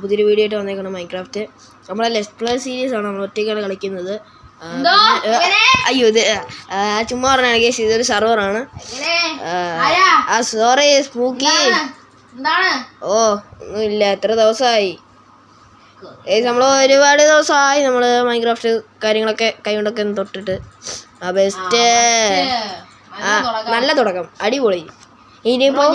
പുതിയൊരു വീഡിയോ ആയിട്ട് വന്നേക്കണം. മൈൻക്രാഫ്റ്റ് നമ്മളെ ലെറ്റ്സ് പ്ലേ സീരീസ് ആണ്. നമ്മൾ ഒറ്റയ്ക്കാണ് കളിക്കുന്നത്. അയ്യോ ഇത് ചുമ്മാ പറഞ്ഞാണ് കേസ്, ഇതൊരു സെർവറാണ്. സോറി സ്മൂക്കി. ഓ ഒന്നുമില്ല, എത്ര ദിവസമായി നമ്മൾ ഒരുപാട് ദിവസമായി നമ്മൾ മൈൻക്രാഫ്റ്റ് കാര്യങ്ങളൊക്കെ കൈകൊണ്ടൊക്കെ തൊട്ടിട്ട്. ബെസ്റ്റ്, നല്ല തുടക്കം, അടിപൊളി. ഇനിയിപ്പോ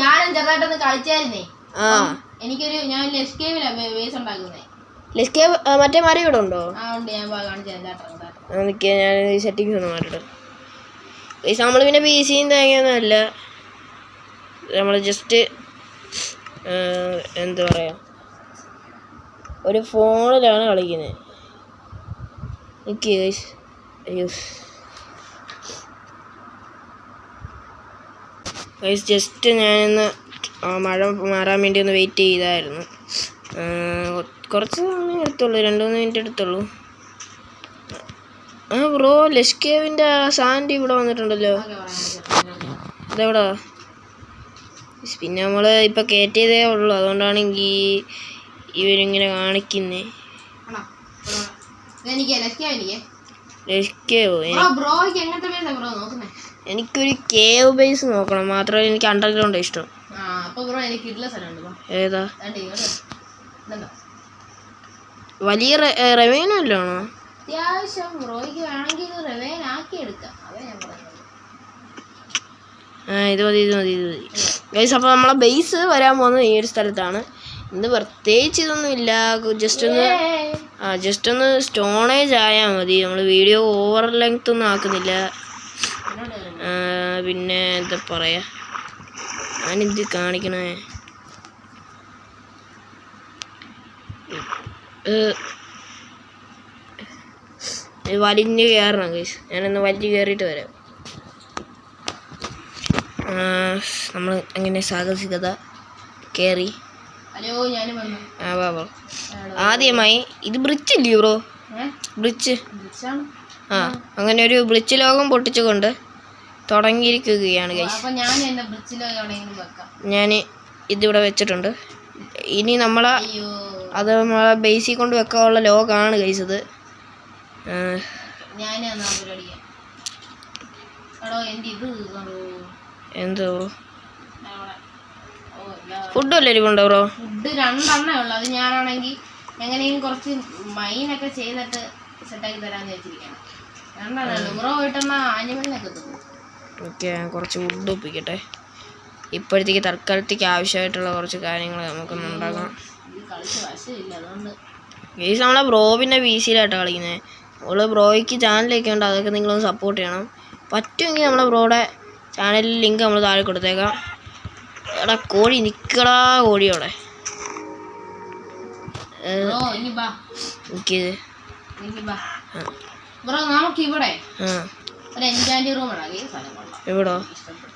മറ്റേ മരം ഇവിടെ ഉണ്ടോ? എനിക്ക് ഞാൻ സെറ്റിങ്സ് ഒന്ന് മാറ്റിട്ട്. നമ്മൾ പിന്നെ പി സിയും തേങ്ങയൊന്നും അല്ല, നമ്മൾ ജസ്റ്റ് എന്താ പറയാ, ഒരു ഫോണിലാണ് കളിക്കുന്നത്. അയ്യോ ജസ്റ്റ് ഞാനിന്ന് മഴ മാറാൻ വേണ്ടി ഒന്ന് വെയിറ്റ് ചെയ്തായിരുന്നു. കുറച്ച് സമയം എടുത്തുള്ളൂ, 2-3 മിനിറ്റ് എടുത്തുള്ളൂ. ബ്രോ ലെസ്കേവിൻ്റെ സാൻഡ് ഇവിടെ വന്നിട്ടുണ്ടല്ലോ, അതെവിടാ? പിന്നെ നമ്മൾ ഇപ്പം കയറ്റിയതേ ഉള്ളൂ, അതുകൊണ്ടാണെങ്കിൽ ഇവരിങ്ങനെ കാണിക്കുന്നേ. എനിക്കൊരു കേവ് ബേസ് നോക്കണം, മാത്രമല്ല എനിക്ക് അണ്ടർഗ്രൗണ്ട് ഇഷ്ടം. ഏതാ? വലിയ റെവന്യൂ അല്ലാണോ? ഇത് മതി ഗൈസ്. അപ്പോൾ നമ്മളെ ബേസ് വരാൻ പോകുന്നത് ഈ ഒരു സ്ഥലത്താണ്. ഇന്ന് പ്രത്യേകിച്ച് ഇതൊന്നുമില്ല, ജസ്റ്റ് ഒന്ന് സ്റ്റോണേജ് ആയാൽ മതി. നമ്മൾ വീഡിയോ ഓവർ ലെങ്ത് ഒന്നും ആക്കുന്നില്ല. പിന്നെ എന്താ പറയാ, ഞാനിത് കാണിക്കണേ, വലിഞ്ഞ് കയറണം ഗൈസ്. ഞാനൊന്ന് വലിഞ്ഞ് കയറിയിട്ട് വരാം. നമ്മൾ അങ്ങനെ സാഹസികത കയറി. ആദ്യമായി ഇത് ബ്രിഡ്ജ് ഇല്ലേ ബ്രോ? ബ്രിഡ്ജ്, അങ്ങനെ ഒരു ബ്രിഡ്ജ് ലോകം പൊട്ടിച്ചുകൊണ്ട് തുടങ്ങിയിരിക്കുകയാണ് ഗൈസ്. ഞാൻ ഇതിവിടെ വെച്ചിട്ടുണ്ട്. ഇനി നമ്മളെ ബേസിൽ കൊണ്ട് വെക്കാനുള്ള ലോകമാണ് ഗൈസ് ഇത്. എന്തോ ഫുഡ് വല്ല എരിവുണ്ടോ ബ്രോ? ഫുഡ് 2 എണ്ണേ ഉള്ളു. അത് ഞാനാണെങ്കിൽ എങ്ങനെയും കുറച്ച് മൈനൊക്കെ ചെയ്തിട്ട് സെറ്റാക്കി തരാന്ന് വെച്ചിരിക്കണം. 2 എണ്ണേ ബ്രോ വീട്ടെണ്ണ ആനിമലിനൊക്കെ എത്തും. ഓക്കെ, ഞാൻ കുറച്ച് ഫുഡ് ഒപ്പിക്കട്ടെ. ഇപ്പോഴത്തേക്ക് തൽക്കാലത്തേക്ക് ആവശ്യമായിട്ടുള്ള കുറച്ച് കാര്യങ്ങൾ നമുക്കൊന്ന് ഉണ്ടാക്കണം. ഗൈസ് നമ്മളെ ബ്രോ പിന്നെ പി സിയിലായിട്ടാണ് കളിക്കുന്നത്. നമ്മള് ബ്രോയ്ക്ക് ചാനലൊക്കെ ഉണ്ട്, അതൊക്കെ നിങ്ങളൊന്ന് സപ്പോർട്ട് ചെയ്യണം. പറ്റുമെങ്കിൽ നമ്മളെ ബ്രോയുടെ ചാനലിൽ ലിങ്ക് നമ്മൾ താഴെ കൊടുത്തേക്കാം. എടാ കോഴി നിക്കടാ, കോഴിയോടെ എവിടോ?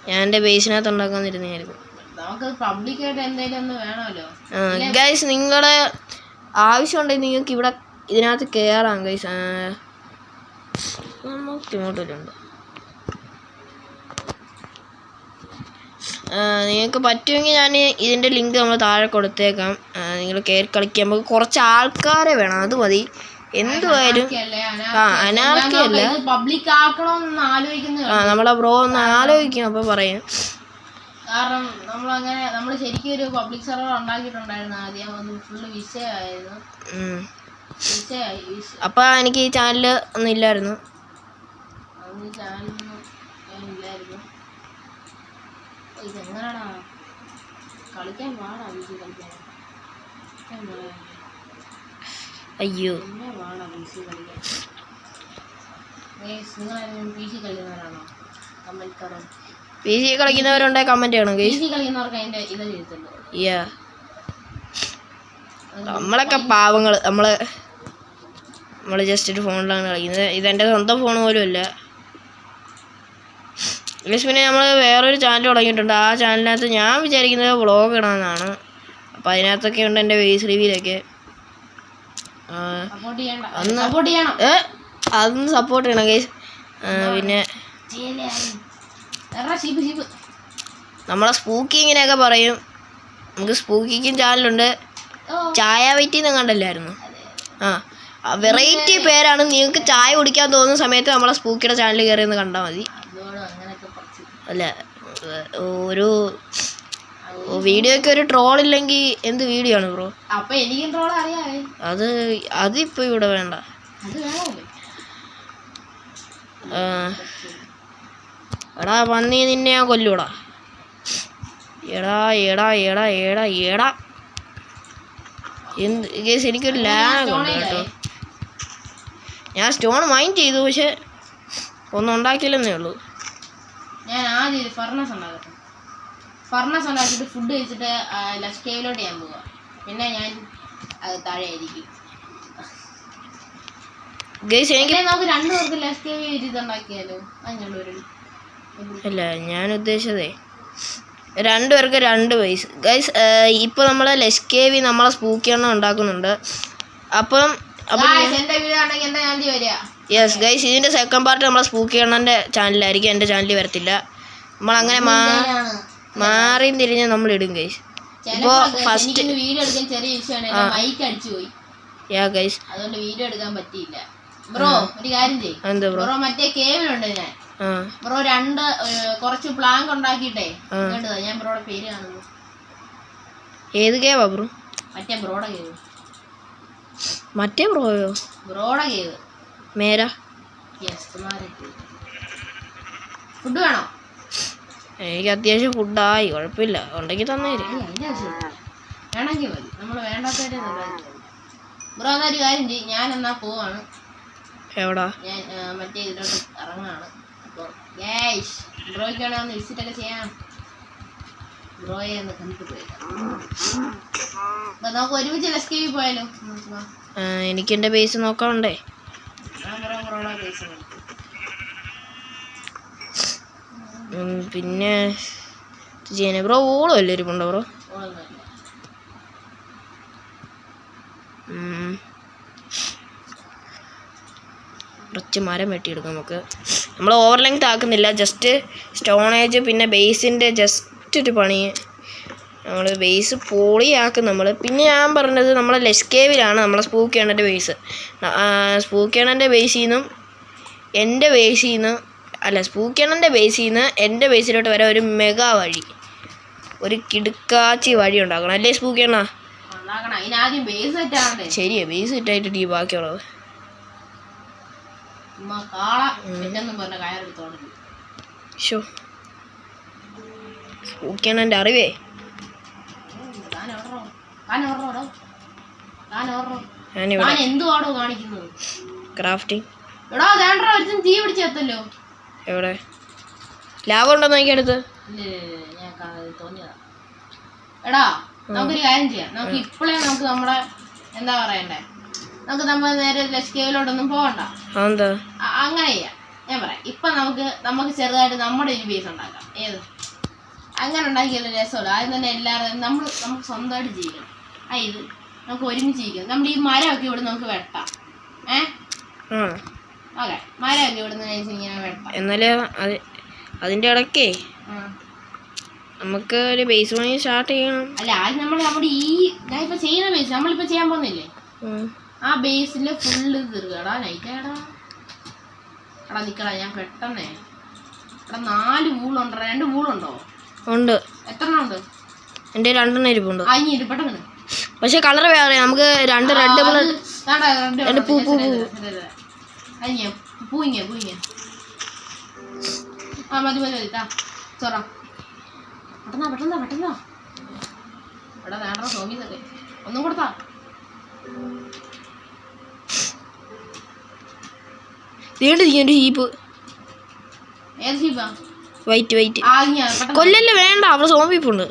ഞാൻ എൻ്റെ ബേസിനകത്ത് ഉണ്ടാക്കാന്നിരുന്നായിരുന്നു. ഗൈസ് നിങ്ങളുടെ ആവശ്യം ഉണ്ടെങ്കിൽ നിങ്ങൾക്ക് ഇവിടെ ഇതിനകത്ത് കയറാം ഗൈസ്. നമുക്ക് ഇങ്ങോട്ടൊരുണ്ട്. നിങ്ങൾക്ക് പറ്റുമെങ്കിൽ ഞാൻ ഇതിൻ്റെ ലിങ്ക് നമ്മൾ താഴെ കൊടുത്തേക്കാം. നിങ്ങൾ കയറി കളിക്കാൻ നമുക്ക് കുറച്ച് ആൾക്കാരെ വേണം, അത് മതി. എന്തുവായാലും അനാർക്കി അല്ല, നമ്മളെ ബ്രോ ഒന്ന് ആലോചിക്കും, അപ്പോൾ പറയാം. കാരണം നമ്മൾ ശരിക്കും ഒരു പബ്ലിക് സെർവർ ഉണ്ടാക്കിയിട്ടുണ്ടായിരുന്നു ആദ്യം, അത് ഫുള്ള് വിഷയമായിരുന്നു. അപ്പൊ എനിക്ക് ഈ ചാനല് ഒന്നും ഇല്ലായിരുന്നു. ഇതെങ്ങനാടാ കളിക്കാൻ പാടാ, അയ്യോ പി സി കളിക്കുന്നവരുണ്ടെ കമന്റ് ചെയ്യണം. നമ്മളൊക്കെ പാവങ്ങള്, നമ്മള് ജസ്റ്റ് ഒരു ഫോണിലാണ് കളിക്കുന്നത്. ഇതെൻ്റെ സ്വന്തം ഫോൺ പോലും അല്ല. പിന്നെ നമ്മൾ വേറൊരു ചാനൽ തുടങ്ങിയിട്ടുണ്ട്. ആ ചാനലിനകത്ത് ഞാൻ വിചാരിക്കുന്നത് വ്ളോഗ് ഇടാമെന്നാണ്. അപ്പം അതിനകത്തൊക്കെ ഉണ്ട് എൻ്റെ വേസ് റിവ്യൂലൊക്കെ. അതൊന്ന് സപ്പോർട്ട് ചെയ്യണം ഗൈസ്. പിന്നെ നമ്മളെ സ്പൂക്കി ഇങ്ങനെയൊക്കെ പറയും. നമുക്ക് സ്പൂക്കിക്കും ചാനലുണ്ട്, ചായ വെയിറ്റ് കണ്ടല്ലായിരുന്നു. ആ വെറൈറ്റി പേരാണ്. നിങ്ങൾക്ക് ചായ കുടിക്കാൻ തോന്നുന്ന സമയത്ത് നമ്മളെ സ്പൂക്കിയുടെ ചാനൽ കയറിയെന്ന് കണ്ടാൽ മതി. അല്ല ഒരു വീഡിയോയ്ക്ക് ഒരു ട്രോൾ ഇല്ലെങ്കിൽ എന്ത് വീഡിയോ ആണ് ബ്രോ? അതിപ്പോ ഇവിടെ വേണ്ട. എടാ പന്നി നിന്നെ ഞാൻ കൊല്ലൂടാ. എടാ എടാ എടാ എടാ എടാ എന്ത് കേസ് എനിക്കൊരു ലാഗ് ഉണ്ട് കേട്ടോ. ഞാൻ സ്റ്റോൺ മൈൻഡ് ചെയ്തു, പക്ഷെ ഒന്നും ഉണ്ടാക്കിയില്ലെന്നേ ഉള്ളൂ. ഞാൻ ആദ്യം ഫർണസ് ഉണ്ടാക്കിയിട്ട് ഫുഡ് കഴിച്ചിട്ട് ലഷ് കേവിലോട്ട് ഞാൻ പോവാം. പിന്നെ ഞാൻ താഴെ ആയിരിക്കും. നമുക്ക് രണ്ടുപേർക്ക് ലഷ് കേവ് ഇതുണ്ടാക്കിയാലോ? അല്ല ഞാൻ ഉദ്ദേശിച്ചതേ രണ്ടുപേർക്ക് 2 വയസ്സ്. ഗൈസ് ഇപ്പൊ നമ്മളെ ലഷ് കേവി നമ്മളെ സ്പൂക്കിയെണ്ണം ഉണ്ടാക്കുന്നുണ്ട്. അപ്പം യെസ് ഗൈസ്, ഇതിന്റെ സെക്കൻഡ് പാർട്ട് നമ്മളെ സ്പൂക്കിയെണ്ണന്റെ ചാനലിലായിരിക്കും, എൻ്റെ ചാനലിൽ വരത്തില്ല. നമ്മളങ്ങനെ മാറിയും തിരിഞ്ഞ് നമ്മൾ ഇടും ഗൈസ്. ഇപ്പോ ഫസ്റ്റ് വീഡിയോ എടുക്കാൻ ചെറിയ വിഷയമാണ്, മൈക്ക് അടിച്ചു പോയി. അതുകൊണ്ട് വീഡിയോ എടുക്കാൻ പറ്റിയില്ല. ബ്രോ ഒരു കാര്യം ചെയ്യും ബ്രോ, മറ്റേ കേവിലുണ്ട് ഞാൻ ബ്രോ കുറച്ച് പ്ലാങ്ക് ഉണ്ടാക്കിയിട്ടേ ഞാൻ ബ്രോയുടെ പേര് കാണുന്നു. ഏത് കേവാ ബ്രോ? മറ്റേ ബ്രോയുടെ കേവ്. മറ്റേ ബ്രോയോ? ബ്രോയുടെ കേവ് മേരാ. ഫുഡ് വേണോ? എനിക്ക് അത്യാവശ്യം ഫുഡായി, കുഴപ്പമില്ല, ഉണ്ടെങ്കിൽ തന്നേര്. വേണമെങ്കിൽ മതി, നമ്മൾ വേണ്ടാത്തവരെ ബ്രോ. എന്നൊരു കാര്യം ചെയ്യും, ഞാൻ എന്നാ പോവാണ്. എവിടാ? ഞാൻ മറ്റേ ഇതിലോട്ട് ഇറങ്ങാണ്. അപ്പോൾ ബ്രോയ്ക്കാണെ ഒന്ന് വിസിറ്റ് ഒക്കെ ചെയ്യാം. ബ്രോയെ ഒന്ന് കണ്ടിട്ട് പോയേക്കാം. അപ്പൊ നമുക്ക് ഒരുമിച്ച് ലഷ് കേവിൽ പോയാലോ? എനിക്ക് എൻ്റെ ബേസ് നോക്കാണ്ടേ. ബ്രോയുടെ ബേസ് നോക്കാം. പിന്നെ ബ്രോ ഓളം അല്ലേ ഇരിപ്പുണ്ടോ ബ്രോ? കുറച്ച് മരം വെട്ടിയെടുക്കാം നമുക്ക്. നമ്മൾ ഓവർ ലെങ്ത് ആക്കുന്നില്ല, ജസ്റ്റ് സ്റ്റോണേജ് പിന്നെ ബേസിൻ്റെ ജസ്റ്റ് ഒരു പണി. നമ്മൾ ബേസ് പൊളിയാക്കും നമ്മൾ. പിന്നെ ഞാൻ പറഞ്ഞത് നമ്മളെ ലഷ് കേവിലാണ് നമ്മളെ സ്പൂക്കിയണ്ണൻ്റെ ബേസ്. സ്പൂക്കിയണ്ണൻ്റെ ബേസിൽ നിന്നും എൻ്റെ ബേസിൽ നിന്ന് അല്ല സ്പൂക്കിയണ്ണൻ്റെ ബേസിൽ നിന്ന് എൻ്റെ ബേസിലോട്ട് വരാൻ ഒരു മെഗാ വഴി, ഒരു കിടുക്കാച്ചി വഴി ഉണ്ടാക്കണം അല്ലേ സ്പൂക്കിയണ്ണ? ശരിയാ, ബേസ് സെറ്റായിട്ട് ഈ ബാക്കിയുള്ളത്. സ്പൂക്കിയണ്ണൻ്റെ അറിവേ എന്തുവാടോ കാണിക്കുന്നത്? ക്രാഫ്റ്റിംഗ്. തീ പിടിച്ചെത്തല്ലോ. എവിടെ ലാഭം ഉണ്ടോന്ന് നോക്കി അടുത്ത്. എടാ നമുക്കൊരു കാര്യം ചെയ്യാം, നമുക്ക് ഇപ്പോഴേ നമുക്ക് നമ്മുടെ എന്താ പറയണ്ടേ, നമ്മൾ നേരെ ലഷ് കേവിലോട്ടൊന്നും പോകണ്ട. അങ്ങനെ ചെയ്യാം. ഞാൻ പറയാം, ഇപ്പൊ നമുക്ക് ചെറുതായിട്ട് നമ്മുടെ ഒരു ബേസ് ഉണ്ടാക്കാം. ഏത് അങ്ങനെ ഉണ്ടാക്കിയല്ലോ രസമല്ലോ. ആദ്യം തന്നെ എല്ലാവരും നമുക്ക് സ്വന്തമായിട്ട് ജീവിക്കണം. ഇത് നമുക്ക് ഒരുമിച്ച് ജീവിക്കണം. നമ്മുടെ ഈ മരമൊക്കെ ഇവിടെ നമുക്ക് വെട്ടാം. ഓക്കെ, മരമൊക്കെ ഇവിടുന്ന് ഇങ്ങനെ വെട്ടാം. എന്നാലേ അതിന്റെ ഇടയ്ക്കേ നമുക്ക് ഒരു ബേസ് പണി സ്റ്റാർട്ട് ചെയ്യണം. അല്ല ആദ്യം നമ്മുടെ ഈ ഞാൻ ഇപ്പൊ ചെയ്യുന്ന ബേസ് നമ്മളിപ്പോ ചെയ്യാൻ പോകുന്നില്ലേ, ആ ബേസില് ഫുള്ള് തീർക്കടാ. നൈറ്റാടാ എടാ നിക്കടാ, ഞാൻ പെട്ടെന്നേ. എടാ 4 വൂളുണ്ടോ? 2 വൂളുണ്ടോ? ഉണ്ട്. എത്ര ഉണ്ട്? എൻ്റെ 2 ഇരിപ്പുണ്ട്. പെട്ടെന്ന്. പക്ഷെ കളർ വേറെ, നമുക്ക് 2 റെഡ് പൂയിങ്ങ മതി ചൊറ. പെട്ടെന്നാ എടാ വേണ്ട സോമീസൊക്കെ ഒന്നും കൊടുത്താ. ഏത് ഷീപ്പാ? വൈറ്റ്. കൊല്ലല്ലേ, വേണ്ട, അവിടെ സോംബിപ്പുണ്ട്.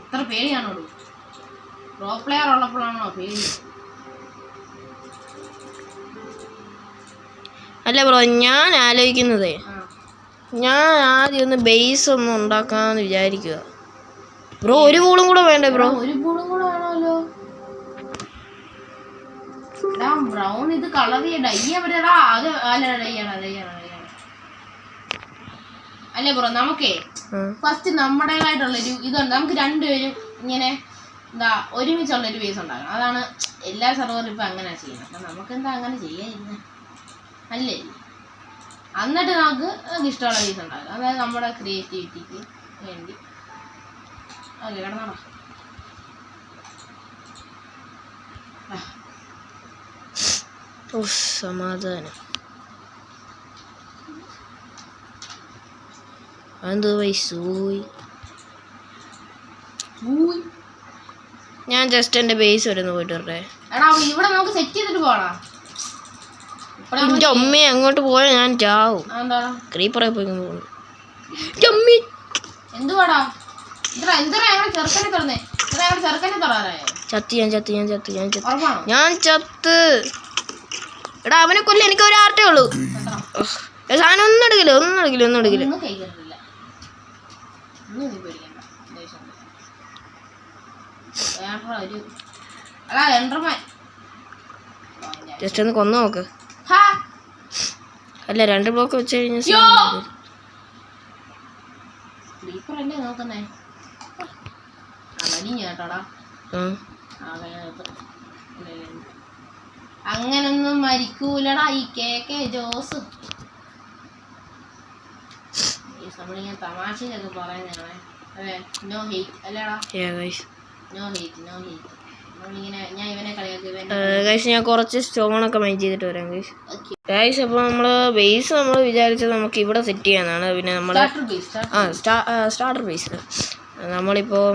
എത്ര പേടിയാണോ? പ്രോ പ്ലെയർ ഉള്ളപ്പോഴാണോ പേടി? അല്ല ബ്രോ, ഞാൻ ആലോചിക്കുന്നതേ, ഞാൻ ആദ്യം ഒന്ന് ബേസ് ഒന്ന് ഉണ്ടാക്കാന്ന് വിചാരിക്കുക. ബ്രോ ഒരു ബോളും കൂടെ വേണ്ടേ ബ്രോ? ഒരു ബോളും കൂടെ വേണമല്ലോ. ബ്രൗൺ ഇത് കളർ ഡൈ അല്ലേ ബ്രോ? നമുക്കേ ഫസ്റ്റ് നമ്മുടേതായിട്ടുള്ളൊരു ഇതുണ്ട്. നമുക്ക് രണ്ടുപേരും ഇങ്ങനെ എന്താ ഒരുമിച്ചുള്ളൊരു ബേസ് ഉണ്ടാക്കണം. അതാണ് എല്ലാ സെർവറും ഇപ്പം അങ്ങനെ ചെയ്യുന്നത്. അപ്പം നമുക്കെന്താ അങ്ങനെ ചെയ്യാതിരുന്നത് അല്ലേ? എന്നിട്ട് നമുക്ക് ഇഷ്ടമുള്ള ബേസ് ഉണ്ടാക്കാം. അതായത് നമ്മുടെ ക്രിയേറ്റിവിറ്റിക്ക് വേണ്ടി. ഓക്കെ, കിടന്നോടാ. സമാധാനം. അതെന്തോ വൈസൂയി. ഞാൻ ജസ്റ്റ് എൻ്റെ ബേസ് വരെ ഒന്ന് പോയിട്ട് വരട്ടെ. എടാ ഇവിടെ നമുക്ക് സെറ്റ് ചെയ്തിട്ട് പോകണം. എൻ്റെ അമ്മയെ അങ്ങോട്ട് പോയാൽ ഞാൻ ചാവും. ക്രീപ്പറെ പോയി പോകുന്നു. എന്തുവാടാ ചെറുക്കനെ തുറന്നേ? ചെറുക്കനെ തുറന്നായോ? ഞാൻ ചത്ത്. എടാ അവനെ കൊല്ലം എനിക്ക് ഒരു ആർട്ടേ ഉള്ളൂ. സാധനം ഒന്നും എടുക്കില്ല. ജസ്റ്റ് ഒന്ന് കൊന്നു നോക്ക്. അല്ല 2 ബ്ലോക്ക് വെച്ച് കഴിഞ്ഞാൽ അങ്ങനൊന്നും മരിക്കൂലടാ ഈ കേക്ക് ജോസ്. നമ്മളിങ്ങനെ തമാശയൊക്കെ പറയുന്നതാണ്. അതെ, നോ ഹെയ്റ്റ് അല്ലേടാ? No hate. നമ്മളിങ്ങനെ ഞാൻ ഇവനെ കളിയാക്കി. ഞാൻ കുറച്ച് സ്റ്റോണൊക്കെ മൈൻഡ് ചെയ്തിട്ട് വരാം ഗൈസ്. അപ്പോൾ നമ്മൾ ബേസ് നമ്മൾ വിചാരിച്ചത് നമുക്ക് ഇവിടെ സെറ്റ് ചെയ്യാനാണ്. പിന്നെ നമ്മൾ സ്റ്റാർട്ടർ ബേസ് നമ്മളിപ്പോൾ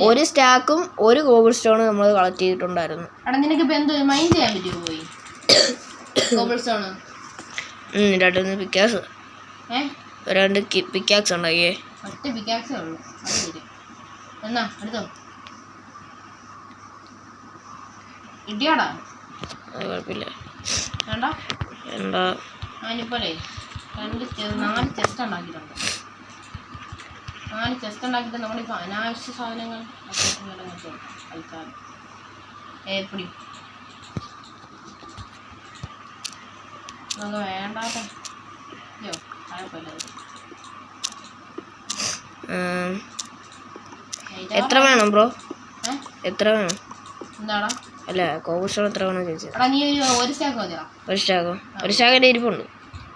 ഒരു സ്റ്റാക്കും ഒരു കോബിൾ സ്റ്റോൺ നമ്മൾ കളക്ട് ചെയ്തിട്ടുണ്ടായിരുന്നു. രണ്ട് പിക്കാക്സ് ഉണ്ടാക്കിയേ. കുഴപ്പമില്ല. ഞാനിപ്പോലെ 4 ചെസ്റ്റ് ഉണ്ടാക്കിയിട്ടുണ്ട്. 4 ചെസ്റ്റ് ഉണ്ടാക്കിയിട്ട് നമ്മളിപ്പോൾ അനാവശ്യ സാധനങ്ങൾ കളിച്ചാൽ ഏപ്പിടി നമുക്ക് വേണ്ടാത്ത എത്ര വേണം ബ്രോ? എത്ര വേണം? എന്താടാ? അല്ല കോബിൾ സ്റ്റോൺ എത്ര വേണം ചോദിച്ചത്? എടാ നീ ഒരു സ്റ്റാക്ക് മതിയോ? ഒരു സ്റ്റാക്കിൻ്റെ ഇരിപ്പുണ്ട്.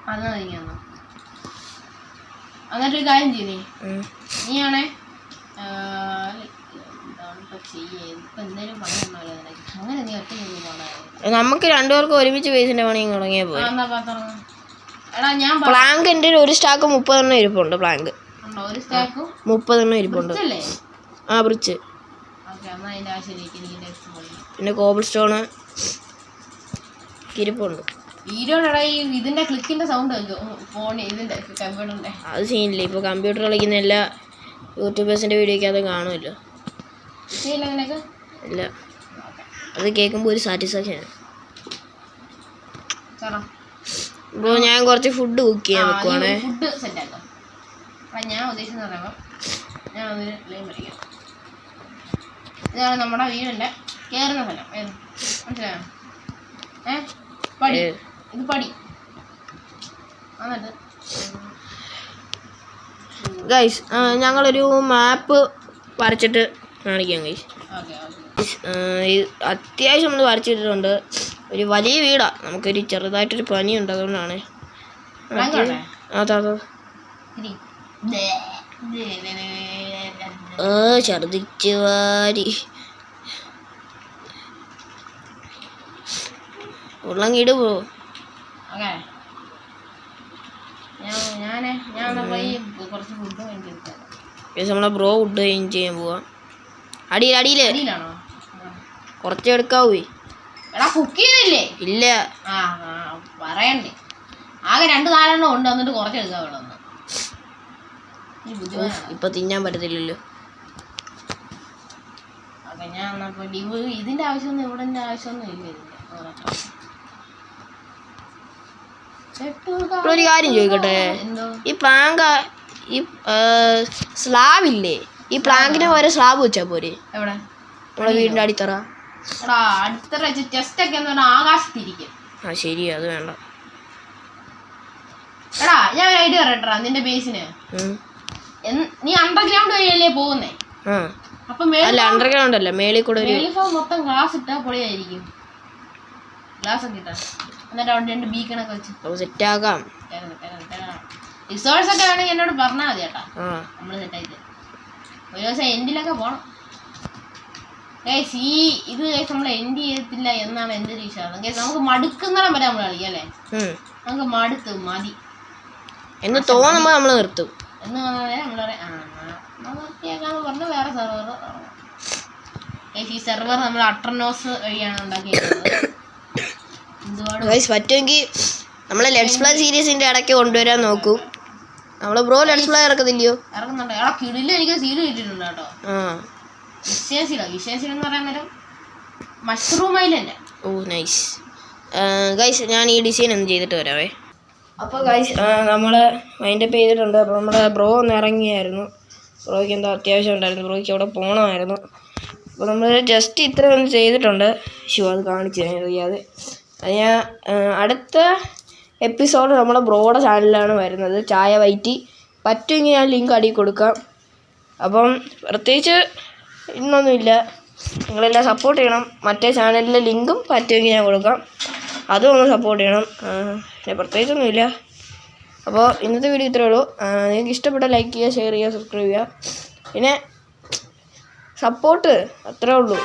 അത് മതിങ്ങാന്നോ? എന്നിട്ടൊരു കാര്യം ചെയ്യേ, നീയാണേ അങ്ങനെ നീ ഒറ്റ നമുക്ക് 2 പേർക്ക് ഒരുമിച്ച് ബേസിന്റെ പണി തുടങ്ങിയാൽ പോയി. എടാ ഞാൻ പ്ലാങ്ക് എൻ്റെ ഒരു സ്റ്റാക്ക് 30 ഇരിപ്പുണ്ട്. പ്ലാങ്ക് 30 ഇരിപ്പുണ്ട്. ആ ബ്രിച്ച്. പിന്നെ കോബിൾ സ്റ്റോണ് ഇരിപ്പുണ്ട്. ഇതിന്റെ ക്ലിക്കിന്റെ സൗണ്ട് ഇതിന്റെ കമ്പ്യൂട്ടറിന്റെ അത് സീനില്ല. ഇപ്പോൾ കമ്പ്യൂട്ടർ കളിക്കുന്ന എല്ലാ യൂട്യൂബേഴ്സിന്റെ വീഡിയോക്ക് അത് കാണുമല്ലോ. ഇല്ല, അത് കേൾക്കുമ്പോൾ ഒരു സാറ്റിസ്ഫാക്ഷൻ. ഇപ്പോൾ ഞാൻ കുറച്ച് ഫുഡ് കുക്ക് ചെയ്യാൻ വെക്കുവാണേ. ഫുഡ് സെറ്റ് ആക്കാം. ഞാൻ ഉദ്ദേശിച്ചെന്ന് പറയുമ്പോൾ ഞാൻ അതിന് ലൈൻ പഠിക്കാം. ഇതാണ് നമ്മുടെ വീടിന്റെ കയറുന്ന സ്ഥലം. മനസ്സിലായോ? പടി, ഇത് പടി. എന്നിട്ട് ഗൈസ് ഞങ്ങളൊരു മാപ്പ് വരച്ചിട്ട് കാണിക്കാം ഗൈസ്. അത്യാവശ്യം നമ്മൾ വരച്ചിട്ടുണ്ട്. ഒരു വലിയ വീടാണ്. നമുക്കൊരു ചെറുതായിട്ടൊരു പനിയുണ്ട്, അതുകൊണ്ടാണ്. ഛർദിച്ചു വാരി ഉള്ളങ്ങിട് പോ. നമ്മളെ ബ്രോ ഫുഡ് ചെയ്യാൻ പോവാ. അടിയിലാണോ? കുറച്ച് എടുക്കാവൂ. ഇല്ല പറയണ്ടേ, ആകെ 2 നാലെണ്ണം ഉണ്ട്. എന്നിട്ട് കുറച്ച് എടുക്കാൻ. ഇപ്പൊ തിന്നാൻ പറ്റത്തില്ലല്ലോ. ഞാൻ ഇതിന്റെ ആവശ്യമൊന്നും ഇവിടെ ആവശ്യമൊന്നും ഇല്ല. ഒരു കാര്യം ചോദിക്കട്ടെ, ഈ പ്ലാങ്ക് ഈ സ്ലാബ് ഇല്ലേ, ഈ പ്ലാങ്കിന് വരെ സ്ലാബ് വെച്ചാ പോരെ? എവിടെ? നമ്മുടെ വീടിന്റെ അടിത്തറ. അടിത്തറ ചെസ്റ്റ് ഒക്കെ ആകാശത്തിരിക്കും. ആ ശരി, അത് വേണ്ട. എടാ ഞാൻ ഒരു ഐഡിയ പറയട്ടാ നിന്റെ ബേസിന്. നീ അണ്ടർഗ്രൗണ്ട് വഴിയല്ലേ പോകുന്നേ? ആ അപ്പൊ അല്ല അണ്ടർഗ്രൗണ്ട് അല്ല, മേളിൽ കൂടെ ഒരു മൊത്തം ഗ്ലാസ് ഇട്ടാ പൊളിയായിരിക്കും. ഗ്ലാസ് ഒക്കെ ഇട്ടാ എന്നിട്ട് അവിടെ 2 ബീക്കണൊക്കെ വെച്ച് സെറ്റ് ആകാം. റിസോഴ്സ് ഒക്കെ വേണമെങ്കിൽ എന്നോട് പറഞ്ഞാൽ മതി ചേട്ടാ, നമ്മള് സെറ്റായിട്ട് ഒരു ദിവസം എൻഡിലൊക്കെ പോണം. ഇത് നമ്മൾ എൻഡ് ചെയ്യത്തില്ല എന്നാണ് എൻ്റെ ഒരു വിശ്വാസം. നമുക്ക് മടുക്കുന്നിടം വരെ നമ്മൾ കളിക്കാം അല്ലേ? നമുക്ക് മടുത്ത് മതി എന്ന് തോന്നുമ്പോ നമ്മള് നിർത്തും എന്ന് പറഞ്ഞാൽ നമ്മള് നിർത്തിയേക്കാന്ന് പറഞ്ഞ് വേറെ സെർവർ. ഈ സെർവർ നമ്മൾ അട്രനോസ് വഴിയാണ് ഉണ്ടാക്കിയിരിക്കുന്നത്. പറ്റുമെങ്കിൽ നമ്മളെ ലെറ്റ്സ് പ്ലേ സീരീസിന്റെ ഇടയ്ക്ക് കൊണ്ടുവരാൻ നോക്കും. നമ്മള് ബ്രോ ലെറ്റ്സ് പ്ലേ ഇറക്കുന്നില്ലയോ? ഇറക്കുന്നുണ്ട്. കിടില് എനിക്ക് സീഡ് കിട്ടിയിട്ടുണ്ട് കേട്ടോ. വിശേഷം എന്ന് പറയാൻ നേരം മഷ്റൂം ഐലൻഡ്. ഓ നൈസ് ഗൈസ്, ഞാൻ ഈ ഡിസൈൻ ഒന്ന് ചെയ്തിട്ട് വരാവേ. അപ്പോൾ ഗൈസ് നമ്മൾ മൈൻഡപ്പ് ചെയ്തിട്ടുണ്ട്. അപ്പോൾ നമ്മുടെ ബ്രോ ഒന്ന് ഇറങ്ങിയായിരുന്നു. ബ്രോയ്ക്ക് എന്തോ അത്യാവശ്യം ഉണ്ടായിരുന്നു, ബ്രോയ്ക്ക് അവിടെ പോകണമായിരുന്നു. അപ്പോൾ നമ്മൾ ജസ്റ്റ് ഇത്ര ഒന്ന് ചെയ്തിട്ടുണ്ട്. അത് കാണിച്ചു അറിയാതെ. അത് ഞാൻ അടുത്ത എപ്പിസോഡ് നമ്മുടെ ബ്രോയുടെ ചാനലിലാണ് വരുന്നത്, ചായ വൈറ്റി. പറ്റുമെങ്കിൽ ഞാൻ ലിങ്ക് അടിയിൽ കൊടുക്കാം. അപ്പം പ്രത്യേകിച്ച് ഇന്നൊന്നുമില്ല, നിങ്ങളെല്ലാം സപ്പോർട്ട് ചെയ്യണം. മറ്റേ ചാനലിലെ ലിങ്കും പറ്റുമെങ്കിൽ ഞാൻ കൊടുക്കാം, അതും ഒന്ന് സപ്പോർട്ട് ചെയ്യണം. പിന്നെ പ്രത്യേകിച്ചൊന്നുമില്ല. അപ്പോൾ ഇന്നത്തെ വീഡിയോ ഇത്രയേ ഉള്ളൂ. നിങ്ങൾക്ക് ഇഷ്ടപ്പെട്ട ലൈക്ക് ചെയ്യുക, ഷെയർ ചെയ്യുക, സബ്സ്ക്രൈബ് ചെയ്യുക. പിന്നെ സപ്പോർട്ട് അത്രേ ഉള്ളൂ.